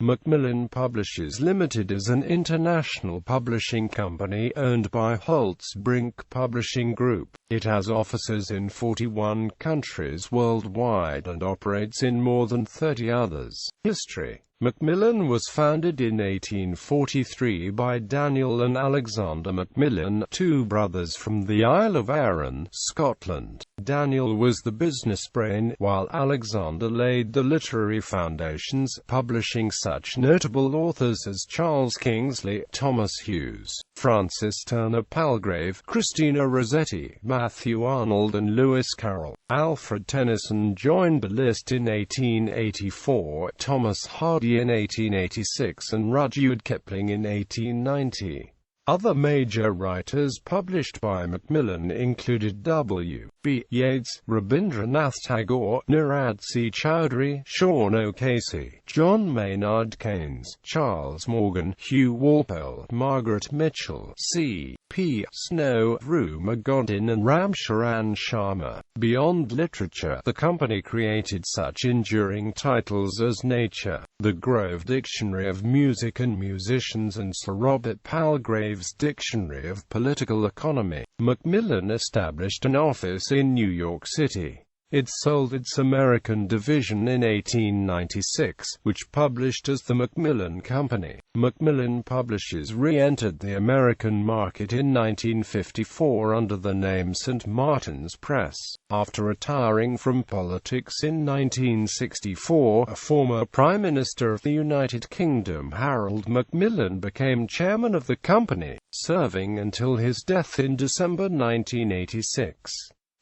Macmillan Publishers Ltd is an international publishing company owned by Holtzbrinck Publishing Group. It has offices in 41 countries worldwide and operates in more than 30 others. History: Macmillan was founded in 1843 by Daniel and Alexander Macmillan, two brothers from the Isle of Arran, Scotland. Daniel was the business brain, while Alexander laid the literary foundations, publishing such notable authors as Charles Kingsley, Thomas Hughes, Francis Turner Palgrave, Christina Rossetti, Matthew Arnold and Lewis Carroll. Alfred Tennyson joined the list in 1884, Thomas Hardy in 1886 and Rudyard Kipling in 1890. Other major writers published by Macmillan included W. B. Yeats, Rabindranath Tagore, Nirad C. Chowdhury, Sean O'Casey, John Maynard Keynes, Charles Morgan, Hugh Walpole, Margaret Mitchell, C. P. Snow, Ruma Godin and Ram Charan Sharma. Beyond literature, the company created such enduring titles as Nature, The Grove Dictionary of Music and Musicians and Sir Robert Palgrave's Dictionary of Political Economy. Macmillan established an office in New York City. It sold its American division in 1896, which published as the Macmillan Company. Macmillan Publishers re-entered the American market in 1954 under the name St. Martin's Press. After retiring from politics in 1964, a former Prime Minister of the United Kingdom, Harold Macmillan, became chairman of the company, serving until his death in December 1986.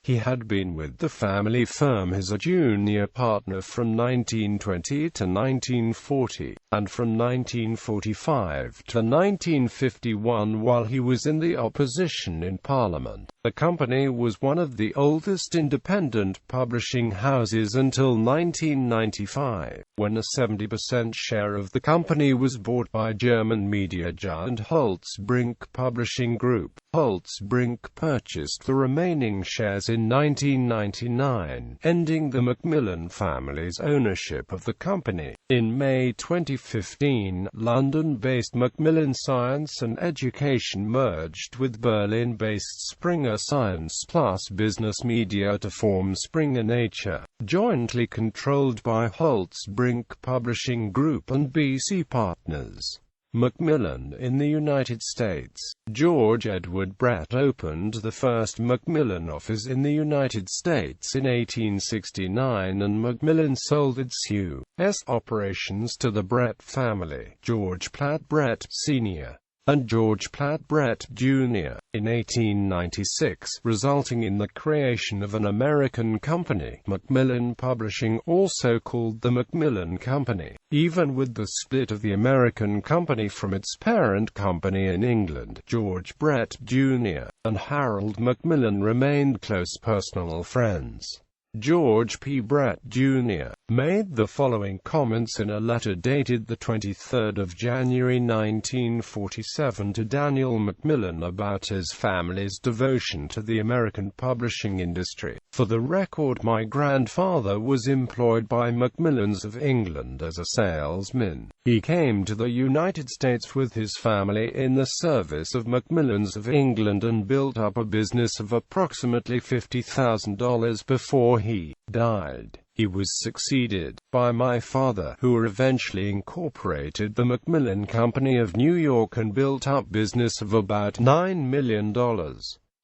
He had been with the family firm as a junior partner from 1920 to 1940, and from 1945 to 1951 while he was in the opposition in Parliament. The company was one of the oldest independent publishing houses until 1995, when a 70% share of the company was bought by German media giant Holtzbrinck Publishing Group. Holtzbrinck purchased the remaining shares in 1999, ending the Macmillan family's ownership of the company. In May 2015, London-based Macmillan Science and Education merged with Berlin-based Springer Science Plus Business Media to form Springer Nature, jointly controlled by Holtzbrinck Publishing Group and BC Partners. Macmillan in the United States. George Edward Brett opened the first Macmillan office in the United States in 1869 and Macmillan sold its U.S. operations to the Brett family, George Platt Brett Sr. and George Platt Brett Jr. in 1896, resulting in the creation of an American company, Macmillan Publishing, also called the Macmillan Company. Even with the split of the American company from its parent company in England, George Brett Jr. and Harold Macmillan remained close personal friends. George P. Brett, Jr. made the following comments in a letter dated the 23rd of January 1947 to Daniel Macmillan about his family's devotion to the American publishing industry. For the record, my grandfather was employed by Macmillans of England as a salesman. He came to the United States with his family in the service of Macmillans of England and built up a business of approximately $50,000 before he died. He was succeeded by my father, who eventually incorporated the Macmillan Company of New York and built up business of about $9 million.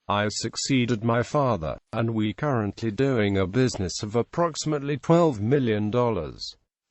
I succeeded my father, and we currently doing a business of approximately $12 million.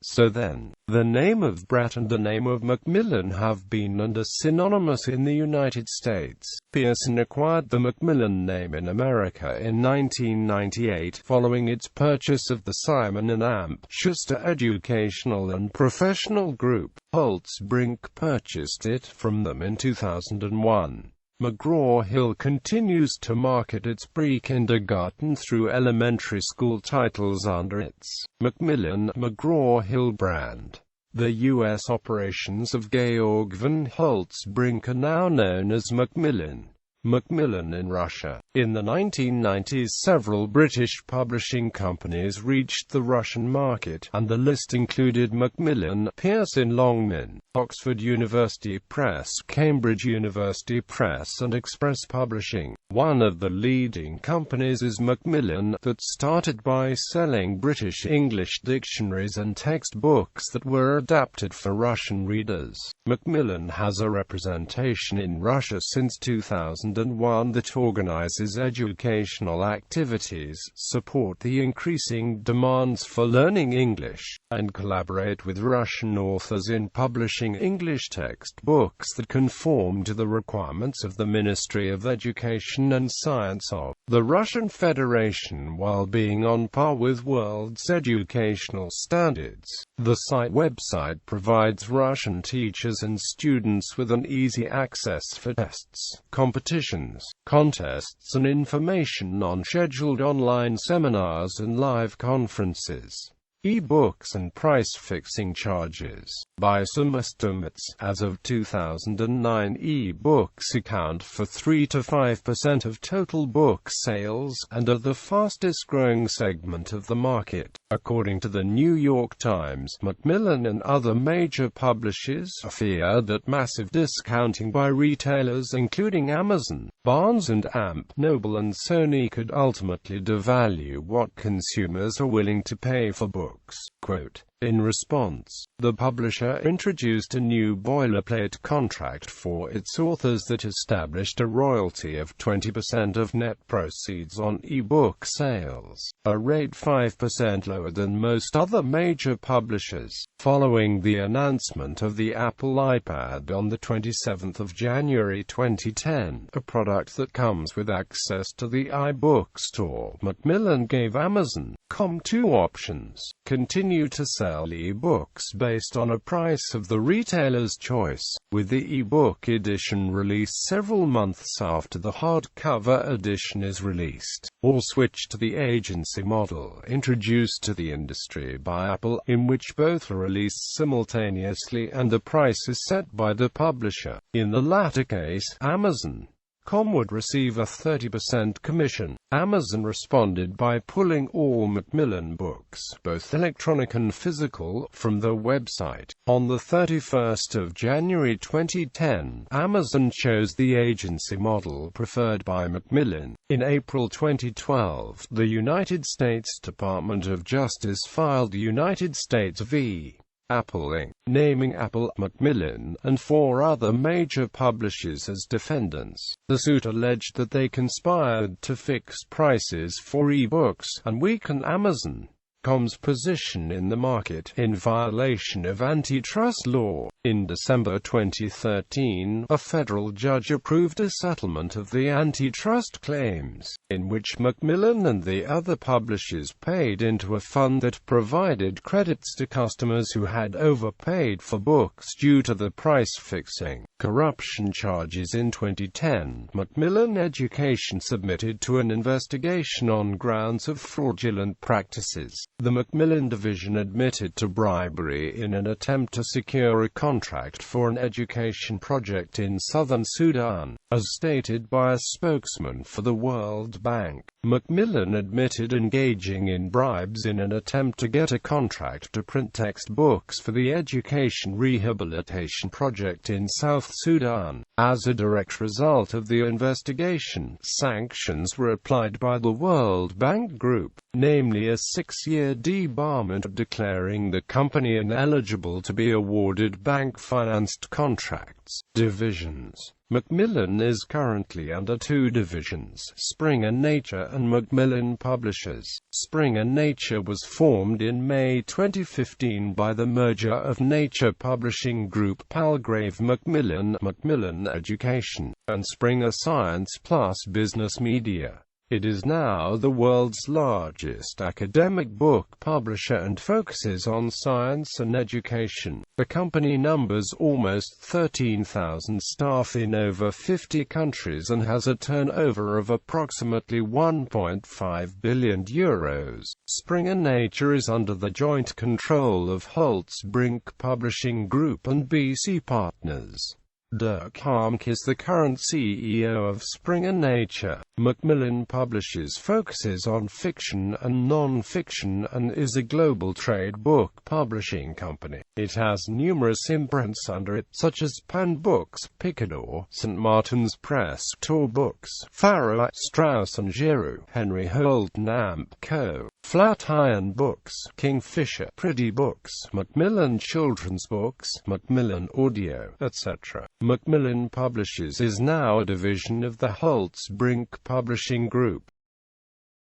So then, the name of Brett and the name of Macmillan have been and are synonymous in the United States. Pearson acquired the Macmillan name in America in 1998 following its purchase of the Simon & Amp Schuster Educational and Professional Group. Holtzbrinck purchased it from them in 2001. McGraw-Hill continues to market its pre-kindergarten through elementary school titles under its Macmillan McGraw-Hill brand. The U.S. operations of Georg von Holtzbrinck are now known as Macmillan. Macmillan in Russia. In the 1990s, several British publishing companies reached the Russian market, and the list included Macmillan, Pearson Longman, Oxford University Press, Cambridge University Press and Express Publishing. One of the leading companies is Macmillan, that started by selling British English dictionaries and textbooks that were adapted for Russian readers. Macmillan has a representation in Russia since 2001 that organizes educational activities, support the increasing demands for learning English, and collaborate with Russian authors in publishing English textbooks that conform to the requirements of the Ministry of Education and Science of the Russian Federation while being on par with world's educational standards. The website provides Russian teachers and students with an easy access for tests, competitions, contests and information on scheduled online seminars and live conferences. Ebooks and price-fixing charges. By some estimates, as of 2009, ebooks account for 3 to 5% of total book sales, and are the fastest-growing segment of the market. According to the New York Times, Macmillan and other major publishers fear that massive discounting by retailers including Amazon, Barnes & Noble and Sony could ultimately devalue what consumers are willing to pay for books. Quote, in response, the publisher introduced a new boilerplate contract for its authors that established a royalty of 20% of net proceeds on e-book sales, a rate 5% lower than most other major publishers. Following the announcement of the Apple iPad on the 27th of January 2010, a product that comes with access to the iBook store, Macmillan gave Amazon.com two options: continue to sell e-books based on a price of the retailer's choice, with the e-book edition released several months after the hardcover edition is released, or switch to the agency model introduced to the industry by Apple, in which both are released simultaneously and the price is set by the publisher. In the latter case, Amazon.com would receive a 30% commission. Amazon responded by pulling all Macmillan books, both electronic and physical, from the website. On the 31st of January 2010, Amazon chose the agency model preferred by Macmillan. In April 2012, the United States Department of Justice filed United States v. Apple Inc., naming Apple, Macmillan, and 4 other major publishers as defendants. The suit alleged that they conspired to fix prices for e-books and weaken Amazon.com's position in the market, in violation of antitrust law. In December 2013, a federal judge approved a settlement of the antitrust claims, in which Macmillan and the other publishers paid into a fund that provided credits to customers who had overpaid for books due to the price-fixing, corruption charges. In 2010, Macmillan Education submitted to an investigation on grounds of fraudulent practices. The Macmillan division admitted to bribery in an attempt to secure a contract for an education project in southern Sudan, as stated by a spokesman for the World Bank. Macmillan admitted engaging in bribes in an attempt to get a contract to print textbooks for the education rehabilitation project in South Sudan. As a direct result of the investigation, sanctions were applied by the World Bank Group, namely a 6-year debarment declaring the company ineligible to be awarded bank-financed contracts. Divisions. Macmillan is currently under 2 divisions, Springer Nature and Macmillan Publishers. Springer Nature was formed in May 2015 by the merger of Nature Publishing Group, Palgrave Macmillan, Macmillan Education, and Springer Science Plus Business Media. It is now the world's largest academic book publisher and focuses on science and education. The company numbers almost 13,000 staff in over 50 countries and has a turnover of approximately €1.5 billion. Springer Nature is under the joint control of Holtzbrinck Publishing Group and BC Partners. Dirk Harmke is the current CEO of Springer Nature. Macmillan Publishers focuses on fiction and non-fiction and is a global trade book publishing company. It has numerous imprints under it, such as Pan Books, Picador, St. Martin's Press, Tor Books, Farrar, Straus and Giroux, Henry Holt Namp Co., Flatiron Books, Kingfisher, Pretty Books, Macmillan Children's Books, Macmillan Audio, etc. Macmillan Publishers is now a division of the Holtzbrinck Publishing Group.